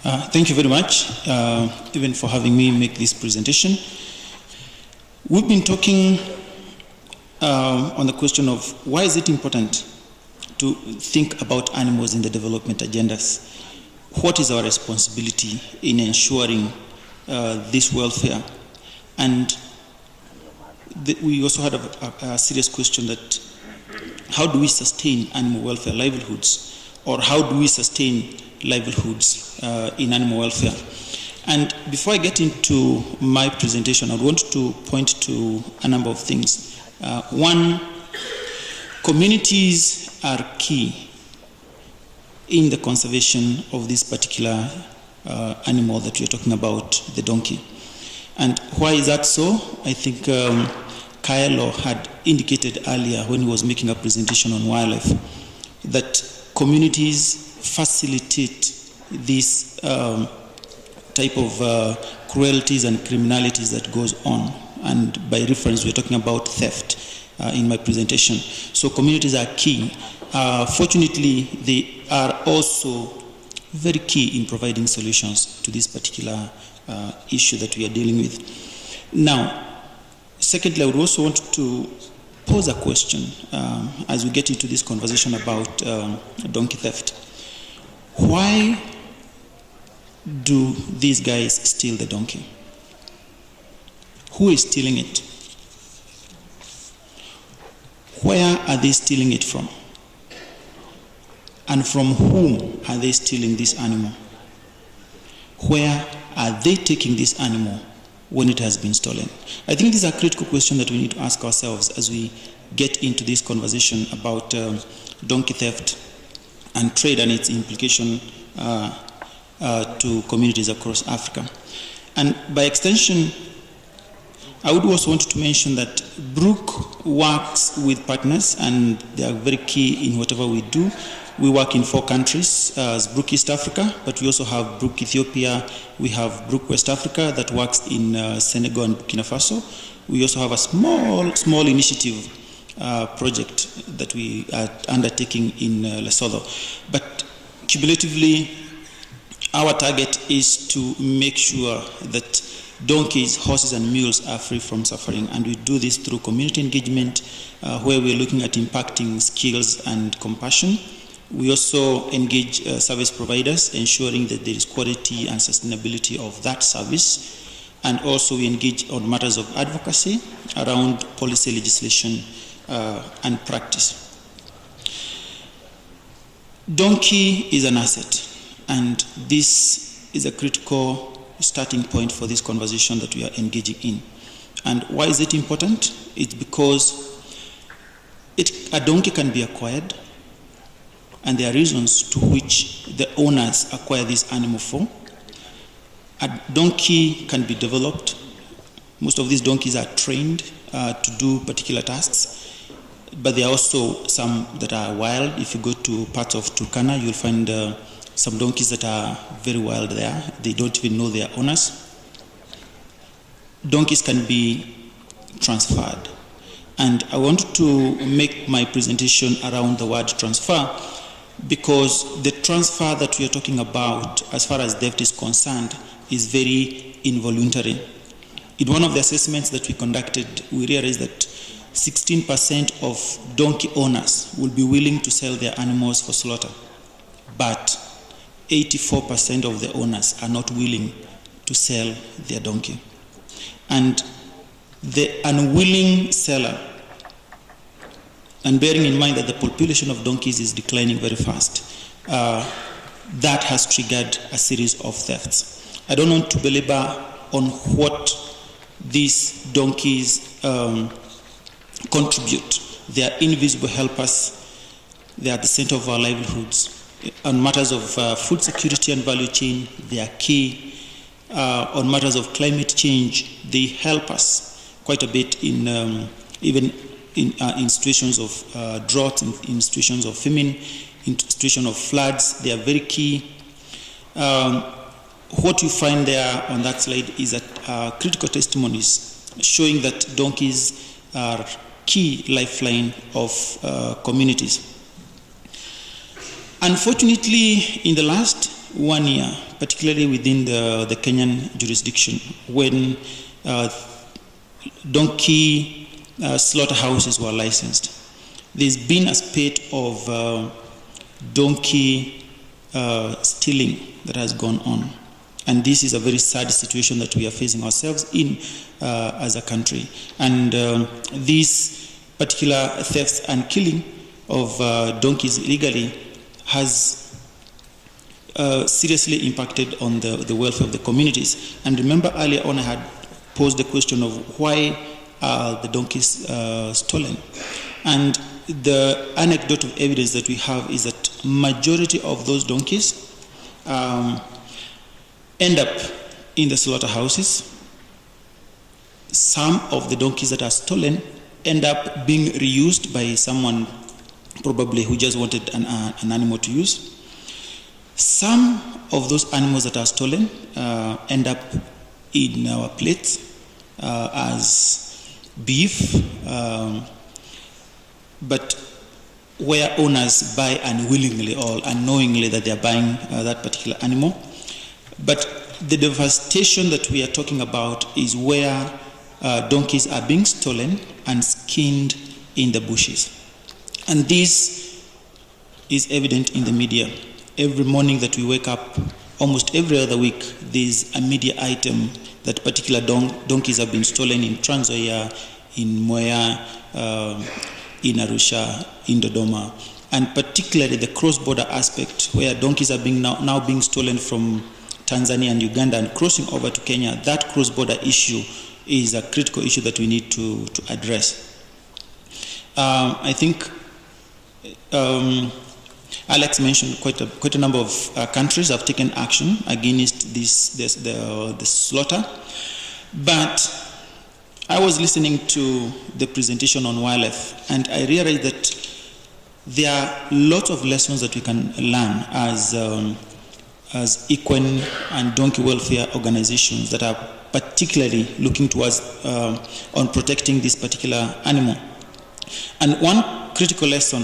Thank you very much, even for having me make this presentation. We've been talking on the question of why is it important to think about animals in the development agendas? What is our responsibility in ensuring this welfare? And we also had a serious question that how do we sustain animal welfare livelihoods, or how do we sustain livelihoods in animal welfare? And before I get into my presentation, I want to point to a number of things. One, communities are key in the conservation of this particular animal that we're talking about, the donkey. And why is that so? I think Kaelo had indicated earlier when he was making a presentation on wildlife that communities facilitate this type of cruelties and criminalities that goes on. And by reference, we're talking about theft in my presentation. So communities are key. Fortunately, they are also very key in providing solutions to this particular issue that we are dealing with. Now, secondly, I would also want to pose a question as we get into this conversation about donkey theft. Why do these guys steal the donkey? Who is stealing it? Where are they stealing it from? And from whom are they stealing this animal? Where are they taking this animal when it has been stolen? I think this is a critical question that we need to ask ourselves as we get into this conversation about donkey theft and trade and its implication to communities across Africa. And by extension, I would also want to mention that Brooke works with partners, and they are very key in whatever we do. We work in 4 countries as Brooke East Africa, but we also have Brooke Ethiopia. We have Brooke West Africa that works in Senegal and Burkina Faso. We also have a small initiative project that we are undertaking in Lesotho. But cumulatively, our target is to make sure that donkeys, horses, and mules are free from suffering. And we do this through community engagement, where we're looking at impacting skills and compassion. We also engage service providers, ensuring that there is quality and sustainability of that service. And also we engage on matters of advocacy around policy legislation and practice. Donkey is an asset, and this is a critical starting point for this conversation that we are engaging in. And why is it important? It's because a donkey can be acquired, and there are reasons to which the owners acquire this animal for. A donkey can be developed. Most of these donkeys are trained to do particular tasks, but there are also some that are wild. If you go to parts of Turkana, you'll find some donkeys that are very wild there. They don't even know their owners. Donkeys can be transferred. And I want to make my presentation around the word transfer, because the transfer that we are talking about as far as theft is concerned is very involuntary. In one of the assessments that we conducted, we realized that 16% of donkey owners will be willing to sell their animals for slaughter, but 84% of the owners are not willing to sell their donkey. And the unwilling seller, and bearing in mind that the population of donkeys is declining very fast, that has triggered a series of thefts. I don't want to belabor on what these donkeys contribute. They are invisible helpers. They are at the center of our livelihoods. On matters of food security and value chain, they are key. On matters of climate change, they help us quite a bit in even in situations of drought, in situations of famine, in situations of floods. They are very key. What you find there on that slide is that critical testimonies showing that donkeys are key lifeline of communities. Unfortunately, in the last 1 year, particularly within the Kenyan jurisdiction, when donkey slaughterhouses were licensed, there's been a spate of donkey stealing that has gone on. And this is a very sad situation that we are facing ourselves in as a country. And these particular thefts and killing of donkeys illegally has seriously impacted on the welfare of the communities. And remember earlier on I had posed the question of why are the donkeys stolen? And the anecdotal evidence that we have is that majority of those donkeys end up in the slaughterhouses. Some of the donkeys that are stolen end up being reused by someone probably who just wanted an animal to use. Some of those animals that are stolen end up in our plates as beef, but where owners buy unwillingly or unknowingly that they are buying that particular animal. But the devastation that we are talking about is where donkeys are being stolen and skinned in the bushes. And this is evident in the media. Every morning that we wake up, almost every other week, there's a media item that particular donkeys have been stolen in Trans Nzoia, in Mwea, in Arusha, in Dodoma, and particularly the cross-border aspect where donkeys are being now being stolen from Tanzania and Uganda and crossing over to Kenya. That cross-border issue is a critical issue that we need to address. I think Alex mentioned quite a number of countries have taken action against the slaughter, but I was listening to the presentation on wildlife, and I realized that there are lots of lessons that we can learn as equine and donkey welfare organizations that are particularly looking towards on protecting this particular animal. And one critical lesson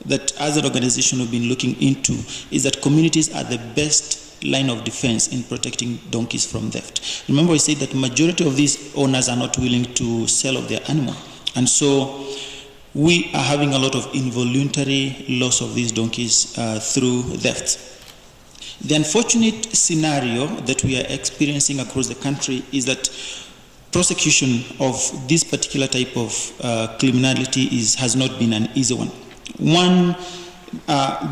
that as an organization we've been looking into is that communities are the best line of defense in protecting donkeys from theft. Remember I said that majority of these owners are not willing to sell off their animal. And so we are having a lot of involuntary loss of these donkeys through theft. The unfortunate scenario that we are experiencing across the country is that prosecution of this particular type of criminality has not been an easy one. One,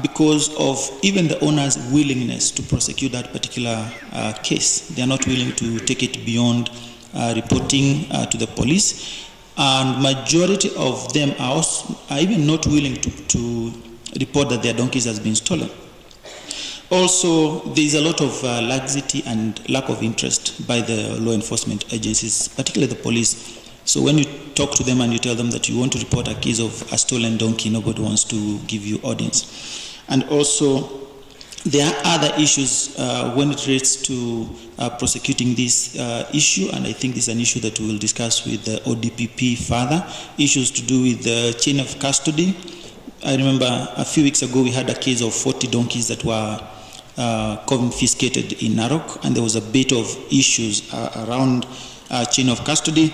because of even the owner's willingness to prosecute that particular case. They are not willing to take it beyond reporting to the police. And majority of them are even not willing to report that their donkeys has been stolen. Also, there is a lot of laxity and lack of interest by the law enforcement agencies, particularly the police. So when you talk to them and you tell them that you want to report a case of a stolen donkey, nobody wants to give you audience. And also, there are other issues when it relates to prosecuting this issue, and I think this is an issue that we will discuss with the ODPP further, issues to do with the chain of custody. I remember a few weeks ago we had a case of 40 donkeys that were confiscated in Narok, and there was a bit of issues around chain of custody.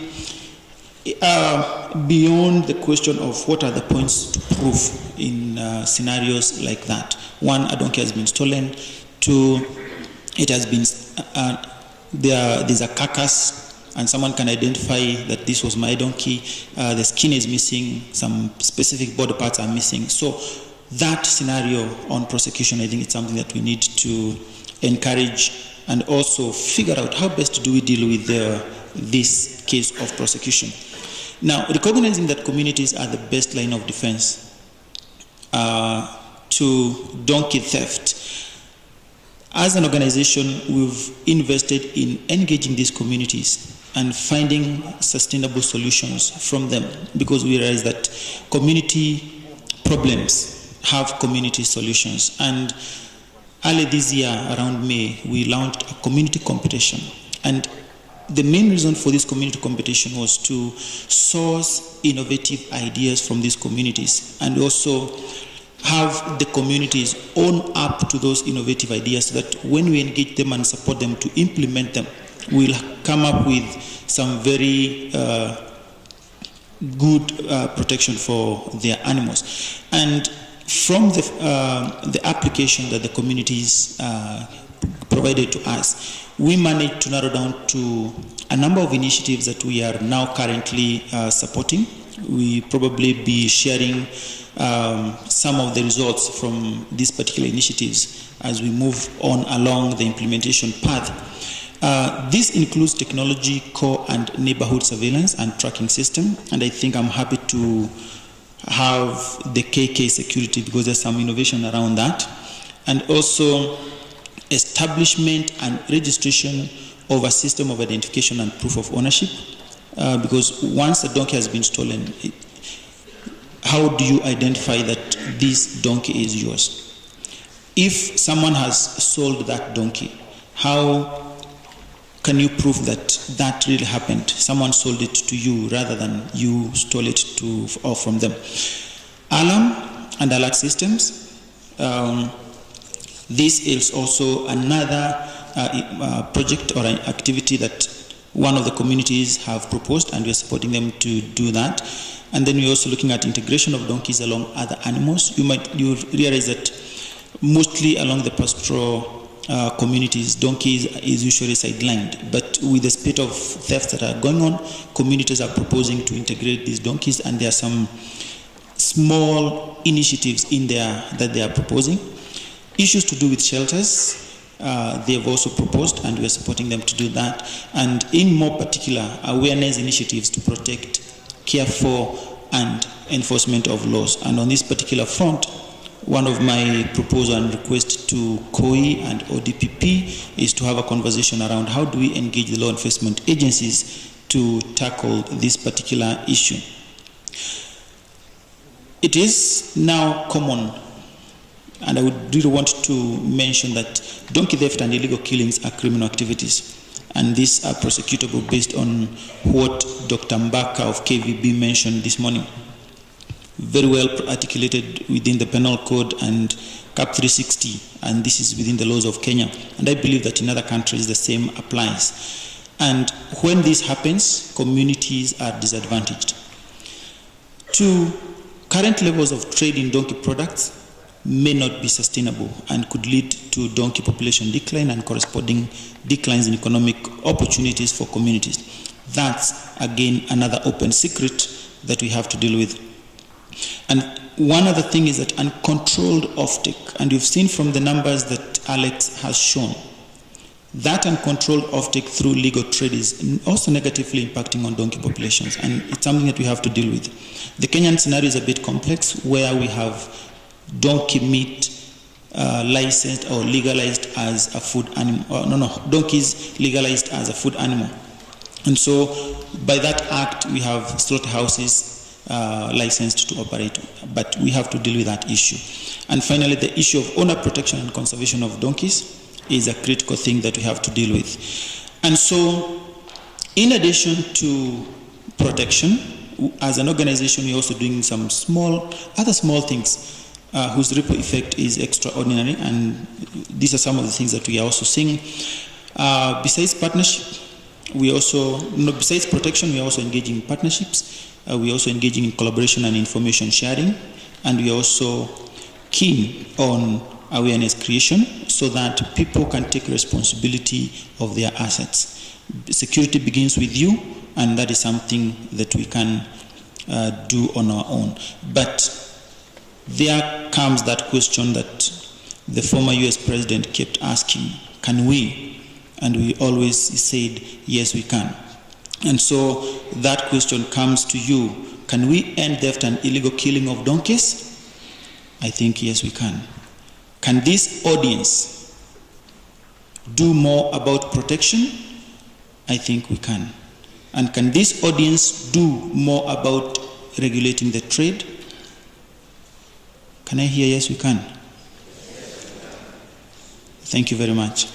Beyond the question of what are the points to prove in scenarios like that. One, a donkey has been stolen. Two, it has been there's a carcass and someone can identify that this was my donkey. The skin is missing, some specific body parts are missing. So that scenario on prosecution, I think it's something that we need to encourage and also figure out how best do we deal with this case of prosecution. Now, recognizing that communities are the best line of defense to donkey theft, as an organization, we've invested in engaging these communities and finding sustainable solutions from them, because we realize that community problems have community solutions. And early this year, around May, we launched a community competition. And the main reason for this community competition was to source innovative ideas from these communities and also have the communities own up to those innovative ideas so that when we engage them and support them to implement them, we'll come up with some very good protection for their animals. And from the application that the communities provided to us, we managed to narrow down to a number of initiatives that we are now currently supporting. We probably be sharing some of the results from these particular initiatives as we move on along the implementation path. This includes technology, core and neighborhood surveillance and tracking system, and I think I'm happy to have the KK security because there's some innovation around that, and also establishment and registration of a system of identification and proof of ownership, because once a donkey has been stolen, how do you identify that this donkey is yours? If someone has sold that donkey, how can you prove that that really happened? Someone sold it to you rather than you stole it from them. Alarm and alert systems. This is also another project or an activity that one of the communities have proposed, and we're supporting them to do that. And then we're also looking at integration of donkeys along other animals. You realize that mostly along the pastoral communities, donkeys is usually sidelined. But with the spate of thefts that are going on, communities are proposing to integrate these donkeys, and there are some small initiatives in there that they are proposing. Issues to do with shelters, they have also proposed, and we are supporting them to do that. And in more particular, awareness initiatives to protect, care for, and enforcement of laws. And on this particular front, one of my proposal and request to COI and ODPP is to have a conversation around how do we engage the law enforcement agencies to tackle this particular issue. It is now common, and I would really want to mention that donkey theft and illegal killings are criminal activities, and these are prosecutable based on what Dr. Mbaka of KVB mentioned this morning. Very well articulated within the penal code and CAP 360, and this is within the laws of Kenya. And I believe that in other countries the same applies. And when this happens, communities are disadvantaged. Current levels of trade in donkey products may not be sustainable and could lead to donkey population decline and corresponding declines in economic opportunities for communities. That's, again, another open secret that we have to deal with. And one other thing is that uncontrolled offtake, and you've seen from the numbers that Alex has shown, that uncontrolled offtake through legal trade is also negatively impacting on donkey populations, and it's something that we have to deal with. The Kenyan scenario is a bit complex, where we have donkey meat licensed or legalized as a food animal. Donkeys legalized as a food animal. And so by that act, we have slaughterhouses licensed to operate, but we have to deal with that issue. And finally, the issue of owner protection and conservation of donkeys is a critical thing that we have to deal with. And so, in addition to protection, as an organization, we're also doing some other small things whose ripple effect is extraordinary, and these are some of the things that we are also seeing. Besides partnership, besides protection, we are also engaging in partnerships. We are also engaging in collaboration and information sharing, and we are also keen on awareness creation so that people can take responsibility of their assets. Security begins with you, and that is something that we can do on our own. But there comes that question that the former US president kept asking, can we? And we always said, yes, we can. And so that question comes to you, can we end theft and illegal killing of donkeys? I think, yes, we can. Can this audience do more about protection? I think we can. And can this audience do more about regulating the trade? Can I hear yes, we can? Thank you very much.